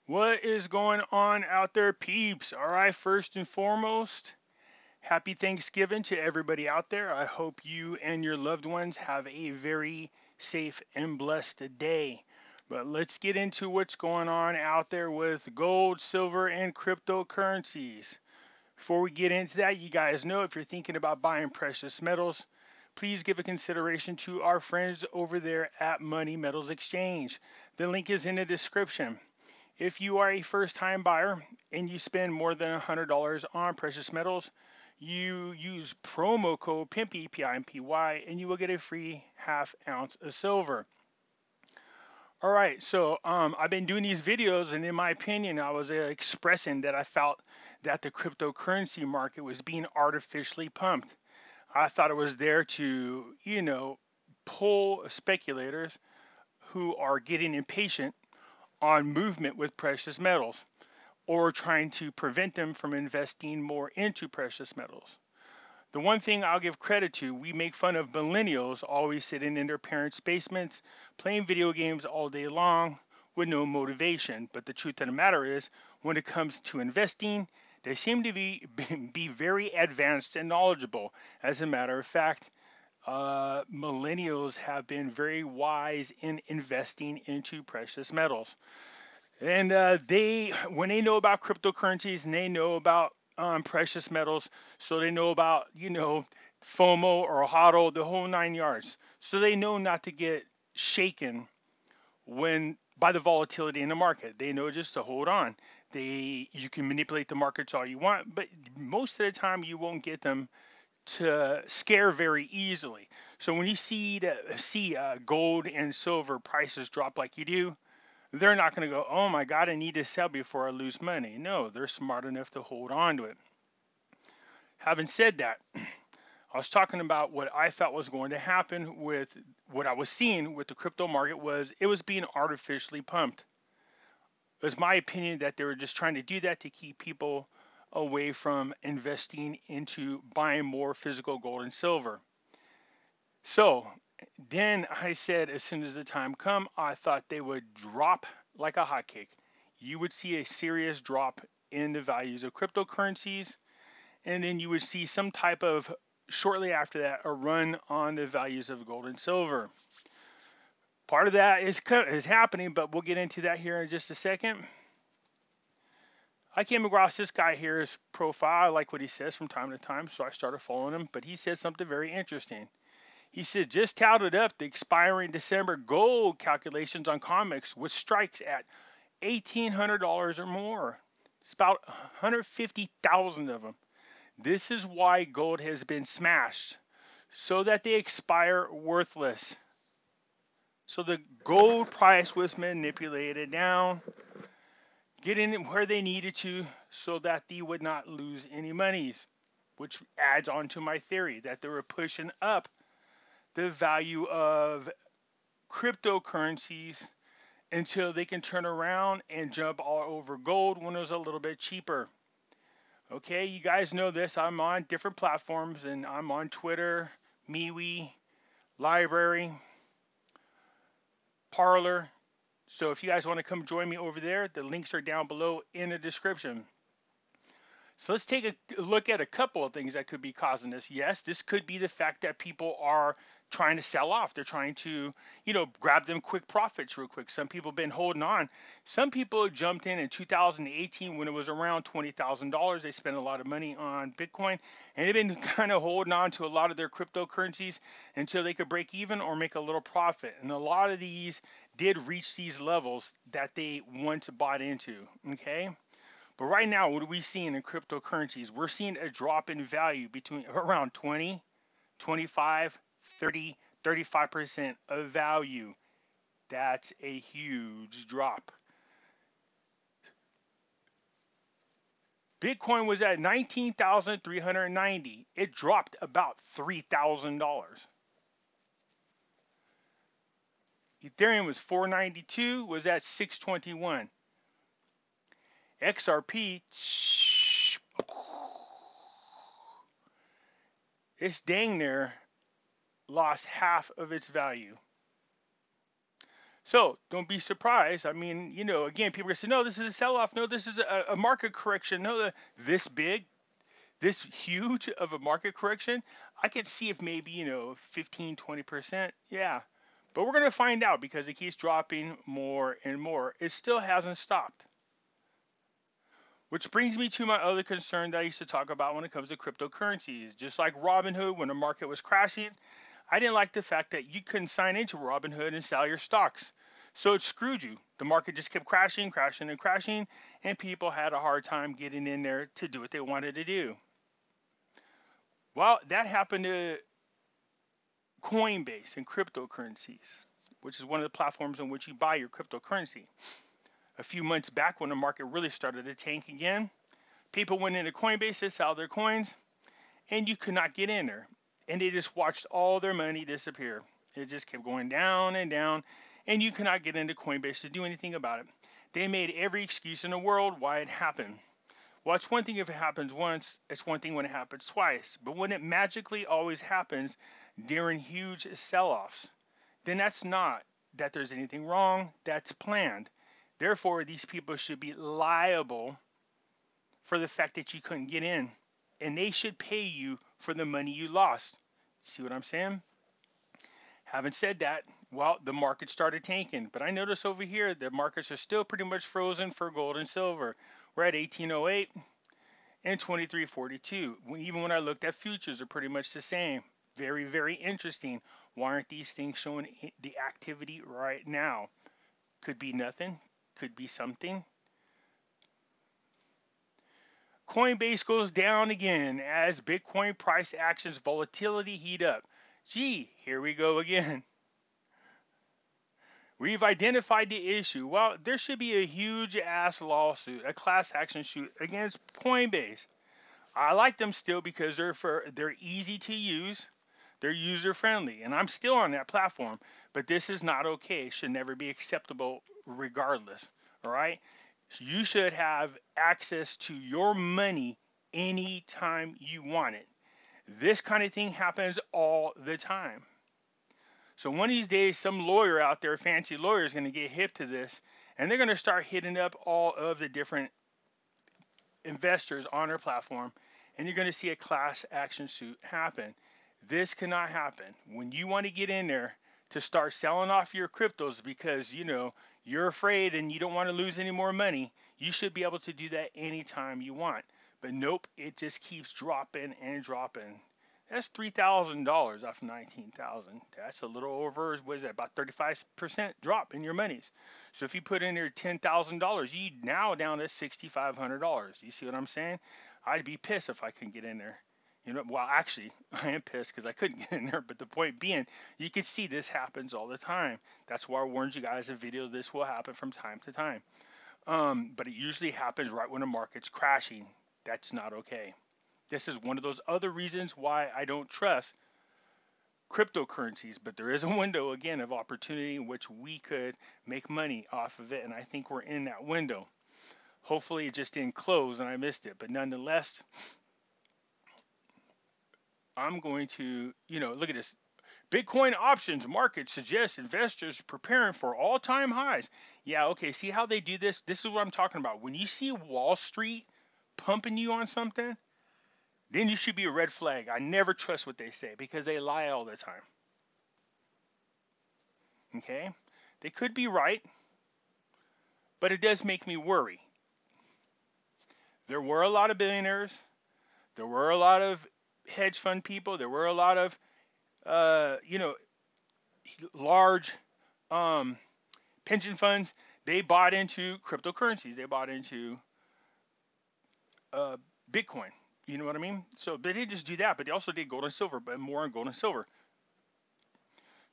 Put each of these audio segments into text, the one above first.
What is going on out there, peeps? All right, first and foremost, happy Thanksgiving to everybody out there. I hope you and your loved ones have a very safe and blessed day. But let's get into what's going on out there with gold, silver, and cryptocurrencies. Before we get into that, you guys know if you're thinking about buying precious metals, please give a consideration to our friends over there at Money Metals Exchange. The link is in the description. If you are a first time buyer and you spend more than $100 on precious metals, you use promo code PIMPY, P-I-M-P-Y, and you will get a free half ounce of silver. All right, so I've been doing these videos, and in my opinion, I was expressing that I felt that the cryptocurrency market was being artificially pumped. I thought it was there to, pull speculators who are getting impatient on movement with precious metals or trying to prevent them from investing more into precious metals. The one thing I'll give credit to, we make fun of millennials always sitting in their parents' basements playing video games all day long with no motivation. But the truth of the matter is, when it comes to investing, they seem to be very advanced and knowledgeable. As a matter of fact, millennials have been very wise in investing into precious metals. And when they know about cryptocurrencies and they know about precious metals, so they know about, FOMO or HODL, the whole 9 yards. So they know not to get shaken when by the volatility in the market. They know just to hold on. You can manipulate the markets all you want, but most of the time you won't get them to scare very easily. So when you see gold and silver prices drop like you do, they're not going to go, oh my God, I need to sell before I lose money. No, they're smart enough to hold on to it. Having said that, I was talking about what I felt was going to happen with what I was seeing with the crypto market was it was being artificially pumped. It was my opinion that they were just trying to do that to keep people away from investing into buying more physical gold and silver. So then I said, as soon as the time come, I thought they would drop like a hotcake. You would see a serious drop in the values of cryptocurrencies, and then you would see some type of, shortly after that, a run on the values of gold and silver. Part of that is happening, but we'll get into that here in just a second. I came across this guy here, his profile. I like what he says from time to time, so I started following him, but he said something very interesting. He said, just touted up the expiring December gold calculations on comics with strikes at $1,800 or more. It's about 150,000 of them. This is why gold has been smashed, so that they expire worthless. So the gold price was manipulated down, getting it where they needed to so that they would not lose any monies, which adds on to my theory that they were pushing up the value of cryptocurrencies until they can turn around and jump all over gold when it was a little bit cheaper. Okay, you guys know this. I'm on different platforms and I'm on Twitter, Mewe, LBRY, Parler. So if you guys want to come join me over there, the links are down below in the description. So let's take a look at a couple of things that could be causing this. Yes, this could be the fact that people are trying to sell off. They're trying to, grab them quick profits real quick. Some people have been holding on. Some people jumped in 2018 when it was around $20,000. They spent a lot of money on Bitcoin, and they've been kind of holding on to a lot of their cryptocurrencies until they could break even or make a little profit. And a lot of these did reach these levels that they once bought into, okay? But right now, what are we seeing in cryptocurrencies? We're seeing a drop in value between around 20, 25, 30, 35% of value. That's a huge drop. Bitcoin was at 19,390. It dropped about $3,000. Ethereum was 492, was at 621. XRP, it's dang near lost half of its value. So don't be surprised. I mean, again, people are going to say, no, this is a sell-off. No, this is a market correction. No, this big, this huge of a market correction. I could see if maybe, 15, 20%. Yeah. But we're going to find out because it keeps dropping more and more. It still hasn't stopped. Which brings me to my other concern that I used to talk about when it comes to cryptocurrencies. Just like Robinhood, when the market was crashing, I didn't like the fact that you couldn't sign into Robinhood and sell your stocks. So it screwed you. The market just kept crashing, crashing, and crashing, and people had a hard time getting in there to do what they wanted to do. Well, that happened to Coinbase and cryptocurrencies, which is one of the platforms on which you buy your cryptocurrency. A few months back, when the market really started to tank again, people went into Coinbase to sell their coins, and you could not get in there. And they just watched all their money disappear. It just kept going down and down, and you could not get into Coinbase to do anything about it. They made every excuse in the world why it happened. Well, it's one thing if it happens once, it's one thing when it happens twice. But when it magically always happens during huge sell-offs, then that's not that there's anything wrong, that's planned. Therefore, these people should be liable for the fact that you couldn't get in, and they should pay you for the money you lost. See what I'm saying? Having said that, well, the market started tanking, but I notice over here the markets are still pretty much frozen for gold and silver. We're at 1808 and 2342. Even when I looked at futures, are pretty much the same. Very, very interesting. Why aren't these things showing the activity right now? Could be nothing, could be something. Coinbase goes down again as Bitcoin price actions volatility heat up. Gee, here we go again. We've identified the issue. Well, there should be a huge ass lawsuit, a class action suit against Coinbase. I like them still because they're easy to use, they're user friendly, and I'm still on that platform. But this is not okay. It should never be acceptable, regardless. All right. You should have access to your money anytime you want it. This kind of thing happens all the time. So one of these days, some lawyer out there, fancy lawyer, is going to get hip to this, and they're going to start hitting up all of the different investors on their platform, and you're going to see a class action suit happen. This cannot happen. When you want to get in there to start selling off your cryptos because, you're afraid and you don't want to lose any more money, you should be able to do that anytime you want. But nope, it just keeps dropping and dropping. That's $3,000 off $19,000. That's a little over, what is that, about 35% drop in your monies. So if you put in there $10,000, you now down to $6,500. You see what I'm saying? I'd be pissed if I couldn't get in there. Well, actually, I am pissed because I couldn't get in there. But the point being, you can see this happens all the time. That's why I warned you guys a video. This will happen from time to time. But it usually happens right when the market's crashing. That's not okay. This is one of those other reasons why I don't trust cryptocurrencies. But there is a window, again, of opportunity in which we could make money off of it. And I think we're in that window. Hopefully it just didn't close and I missed it. But nonetheless, I'm going to, look at this. Bitcoin options market suggests investors preparing for all-time highs. Yeah, okay, see how they do this? This is what I'm talking about. When you see Wall Street pumping you on something, then you should be a red flag. I never trust what they say because they lie all the time. Okay? They could be right, but it does make me worry. There were a lot of billionaires. There were a lot of hedge fund people. There were a lot of, large pension funds. They bought into cryptocurrencies. They bought into Bitcoin. You know what I mean? So they didn't just do that, but they also did gold and silver, but more on gold and silver.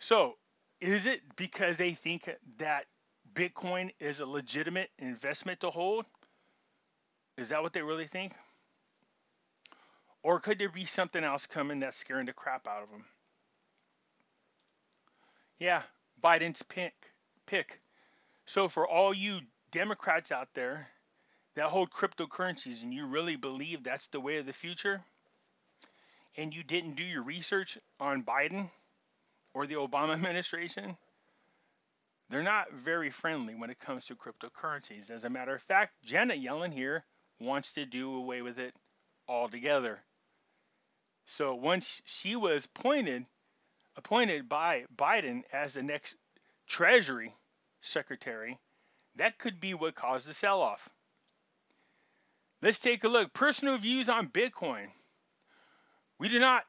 So is it because they think that Bitcoin is a legitimate investment to hold? Is that what they really think? Or could there be something else coming that's scaring the crap out of them? Yeah, Biden's pick. So for all you Democrats out there that hold cryptocurrencies and you really believe that's the way of the future, and you didn't do your research on Biden or the Obama administration, They're not very friendly when it comes to cryptocurrencies. As a matter of fact, Janet Yellen here wants to do away with it altogether. So once she was appointed by Biden as the next Treasury Secretary, that could be what caused the sell-off. Let's take a look. Personal views on Bitcoin. We do not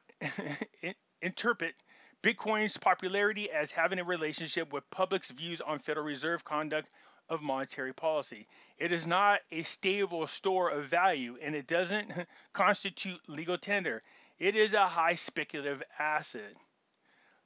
interpret Bitcoin's popularity as having a relationship with public's views on Federal Reserve conduct of monetary policy. It is not a stable store of value, and it doesn't constitute legal tender. It is a high speculative asset.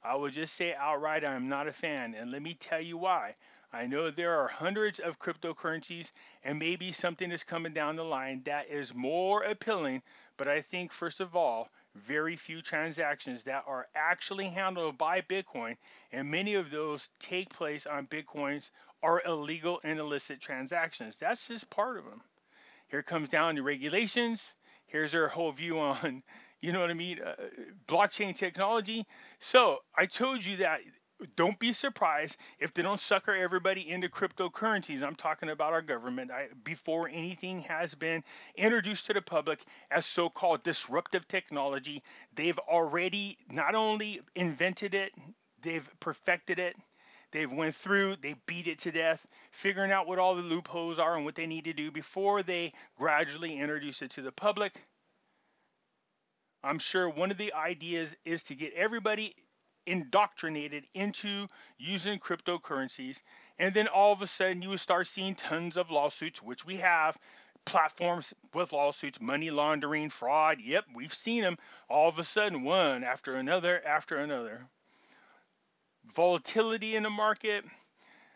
I will just say outright I am not a fan, and let me tell you why. I know there are hundreds of cryptocurrencies, and maybe something is coming down the line that is more appealing, but I think, first of all, very few transactions that are actually handled by Bitcoin, and many of those take place on Bitcoins, are illegal and illicit transactions. That's just part of them. Here comes down to regulations. Here's their whole view on, you know what I mean, blockchain technology. So I told you that don't be surprised if they don't sucker everybody into cryptocurrencies. I'm talking about our government. Before anything has been introduced to the public as so-called disruptive technology, they've already not only invented it, they've perfected it. They've went through, they beat it to death, figuring out what all the loopholes are and what they need to do before they gradually introduce it to the public. I'm sure one of the ideas is to get everybody indoctrinated into using cryptocurrencies, and then all of a sudden you would start seeing tons of lawsuits, which we have, platforms with lawsuits, money laundering, fraud. Yep, we've seen them all of a sudden, one after another after another. Volatility in the market.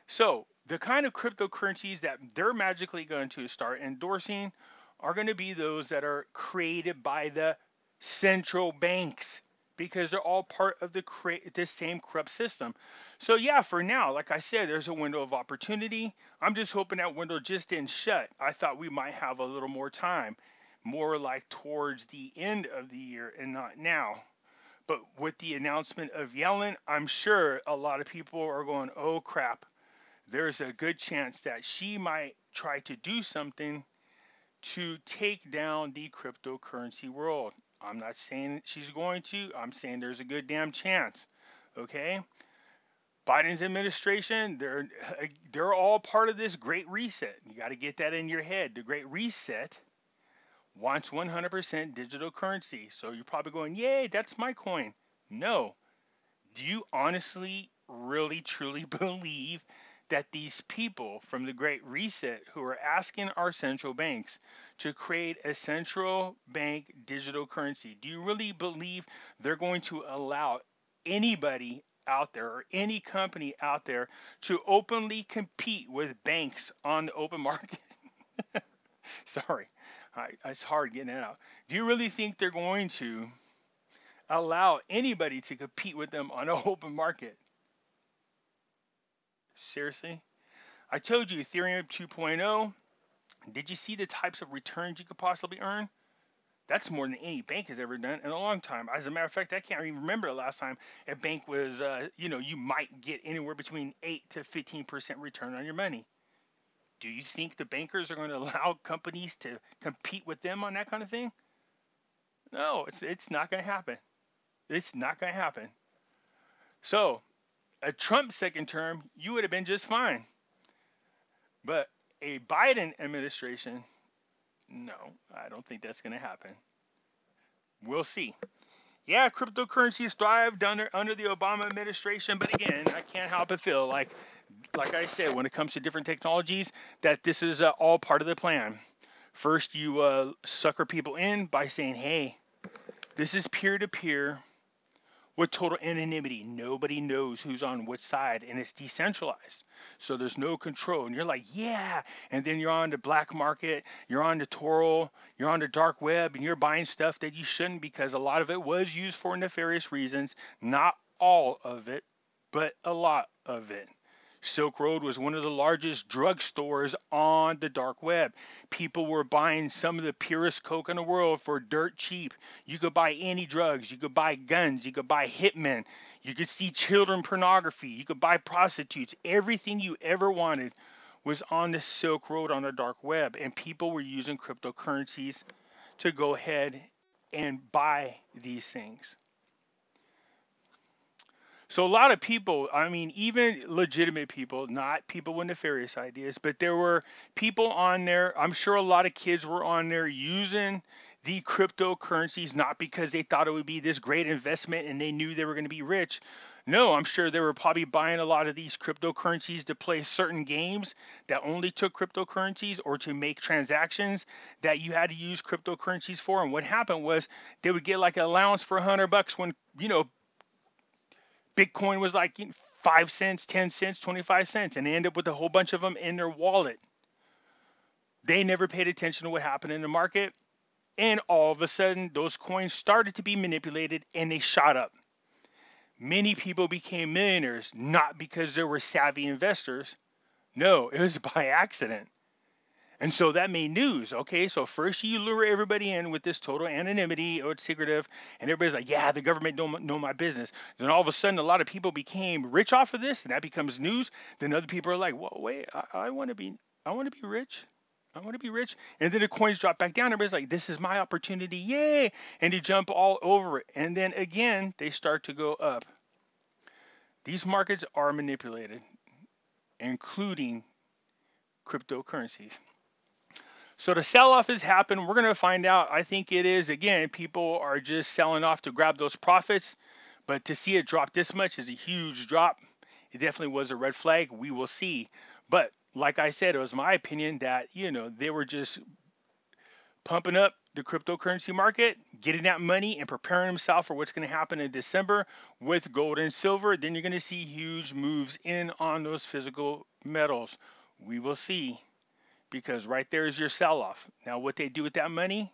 So the kind of cryptocurrencies that they're magically going to start endorsing are going to be those that are created by the central banks, because they're all part of the same corrupt system. So yeah, for now, like I said, there's a window of opportunity. I'm just hoping that window just didn't shut. I thought we might have a little more time, more like towards the end of the year and not now. But with the announcement of Yellen, I'm sure a lot of people are going, oh crap, there's a good chance that she might try to do something to take down the cryptocurrency world. I'm not saying she's going to. I'm saying there's a good damn chance. Okay? Biden's administration, they're all part of this great reset. You got to get that in your head. The great reset wants 100% digital currency. So you're probably going, yay, that's my coin. No. Do you honestly, really, truly believe that these people from the Great Reset who are asking our central banks to create a central bank digital currency, do you really believe they're going to allow anybody out there or any company out there to openly compete with banks on the open market? Sorry, it's hard getting that out. Do you really think they're going to allow anybody to compete with them on an open market? Seriously? I told you Ethereum 2.0. Did you see the types of returns you could possibly earn? That's more than any bank has ever done in a long time. As a matter of fact, I can't even remember the last time a bank was, you might get anywhere between 8 to 15% return on your money. Do you think the bankers are going to allow companies to compete with them on that kind of thing? No, it's not going to happen. It's not going to happen. So, a Trump second term, you would have been just fine. But a Biden administration, no, I don't think that's going to happen. We'll see. Yeah, cryptocurrencies thrived under the Obama administration, but again, I can't help but feel like I said, when it comes to different technologies, that this is all part of the plan. First, you sucker people in by saying, hey, this is peer-to-peer with total anonymity. Nobody knows who's on which side, and it's decentralized. So there's no control. And you're like, yeah. And then you're on the black market, you're on the Toro, you're on the dark web, and you're buying stuff that you shouldn't, because a lot of it was used for nefarious reasons. Not all of it, but a lot of it. Silk Road was one of the largest drugstores on the dark web. People were buying some of the purest coke in the world for dirt cheap. You could buy any drugs. You could buy guns. You could buy hitmen. You could see children pornography. You could buy prostitutes. Everything you ever wanted was on the Silk Road on the dark web. And people were using cryptocurrencies to go ahead and buy these things. So a lot of people, I mean, even legitimate people, not people with nefarious ideas, but there were people on there. I'm sure a lot of kids were on there using the cryptocurrencies, not because they thought it would be this great investment and they knew they were going to be rich. No, I'm sure they were probably buying a lot of these cryptocurrencies to play certain games that only took cryptocurrencies, or to make transactions that you had to use cryptocurrencies for. And what happened was they would get like an allowance for $100 when, Bitcoin was like 5 cents, 10 cents, 25 cents, and they end up with a whole bunch of them in their wallet. They never paid attention to what happened in the market. And all of a sudden, those coins started to be manipulated and they shot up. Many people became millionaires, not because they were savvy investors. No, it was by accident. And so that made news. Okay, so first you lure everybody in with this total anonymity, oh, it's secretive, and everybody's like, yeah, the government don't know my business. Then all of a sudden, a lot of people became rich off of this, and that becomes news. Then other people are like, well, wait, I want to be rich. I want to be rich. And then the coins drop back down. Everybody's like, this is my opportunity. Yay. And they jump all over it. And then again, they start to go up. These markets are manipulated, including cryptocurrencies. So the sell-off has happened. We're going to find out. I think it is, again, people are just selling off to grab those profits. But to see it drop this much is a huge drop. It definitely was a red flag. We will see. But like I said, it was my opinion that, they were just pumping up the cryptocurrency market, getting that money and preparing themselves for what's going to happen in December with gold and silver. Then you're going to see huge moves in on those physical metals. We will see. Because right there is your sell-off. Now, what they do with that money,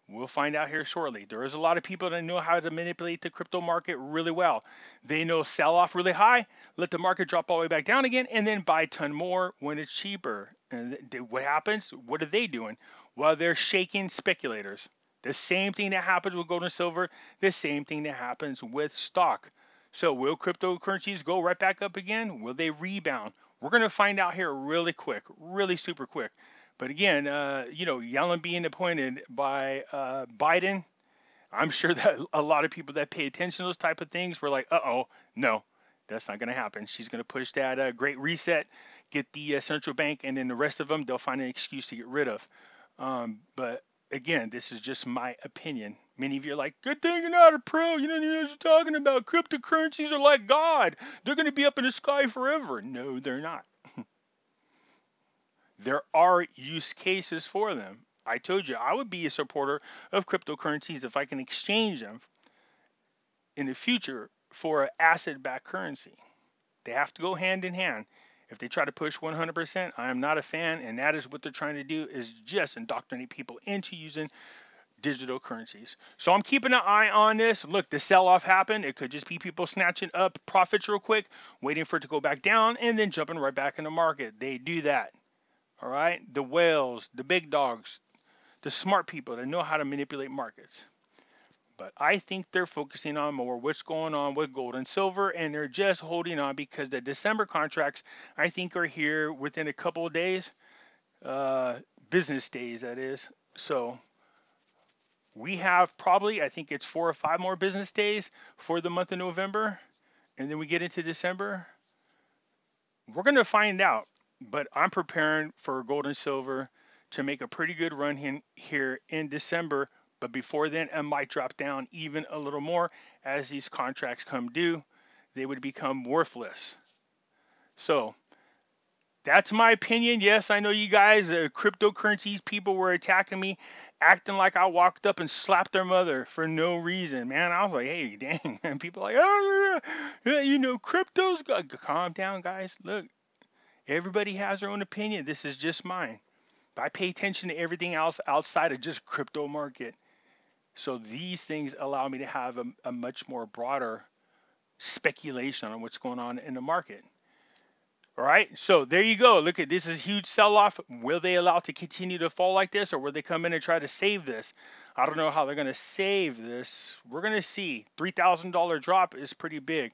we'll find out here shortly. There is a lot of people that know how to manipulate the crypto market really well. They know sell off really high, let the market drop all the way back down again, and then buy a ton more when it's cheaper. And what happens? What are they doing? Well, they're shaking speculators. The same thing that happens with gold and silver, the same thing that happens with stock. So will cryptocurrencies go right back up again? Will they rebound? We're going to find out here really quick, really super quick. But again, Yellen being appointed by Biden, I'm sure that a lot of people that pay attention to those type of things were like, no, that's not going to happen. She's going to push that great reset, get the central bank, and then the rest of them, they'll find an excuse to get rid of. But again, this is just my opinion. Many of you are like, good thing you're not a pro. You know what you're talking about. Cryptocurrencies are like God. They're going to be up in the sky forever. No, they're not. There are use cases for them. I told you I would be a supporter of cryptocurrencies if I can exchange them in the future for an asset-backed currency. They have to go hand in hand. If they try to push 100%, I am not a fan, and that is what they're trying to do, is just indoctrinate people into using digital currencies. So I'm keeping an eye on this. Look, the sell-off happened. It could just be people snatching up profits real quick, waiting for it to go back down, and then jumping right back in the market. They do that. All right? The whales, the big dogs, the smart people that know how to manipulate markets. But I think they're focusing on more what's going on with gold and silver, and they're just holding on because the December contracts, I think, are here within a couple of days, business days, that is. So we have probably, I think it's 4 or 5 more business days for the month of November, and then we get into December. We're going to find out, but I'm preparing for gold and silver to make a pretty good run here in December. But before then, it might drop down even a little more as these contracts come due. They would become worthless. So that's my opinion. Yes, I know you guys, cryptocurrencies, people were attacking me, acting like I walked up and slapped their mother for no reason. Man, I was like, hey, dang. And people are like, oh, crypto's got. Calm down, guys. Look, everybody has their own opinion. This is just mine. But I pay attention to everything else outside of just crypto market. So these things allow me to have a much more broader speculation on what's going on in the market. All right, so there you go. Look at this is a huge sell-off. Will they allow it to continue to fall like this, or will they come in and try to save this? I don't know how they're going to save this. We're going to see. $3,000 drop is pretty big.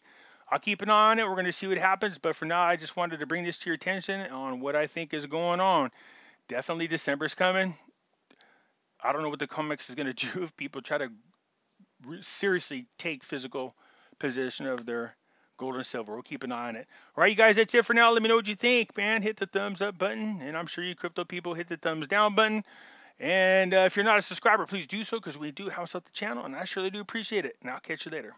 I'll keep an eye on it. We're going to see what happens. But for now, I just wanted to bring this to your attention on what I think is going on. Definitely December's coming. I don't know what the COMEX is going to do if people try to seriously take physical possession of their gold and silver. We'll keep an eye on it. All right, you guys, that's it for now. Let me know what you think, man. Hit the thumbs up button. And I'm sure you crypto people hit the thumbs down button. And if you're not a subscriber, please do so because we do house up the channel. And I surely do appreciate it. And I'll catch you later.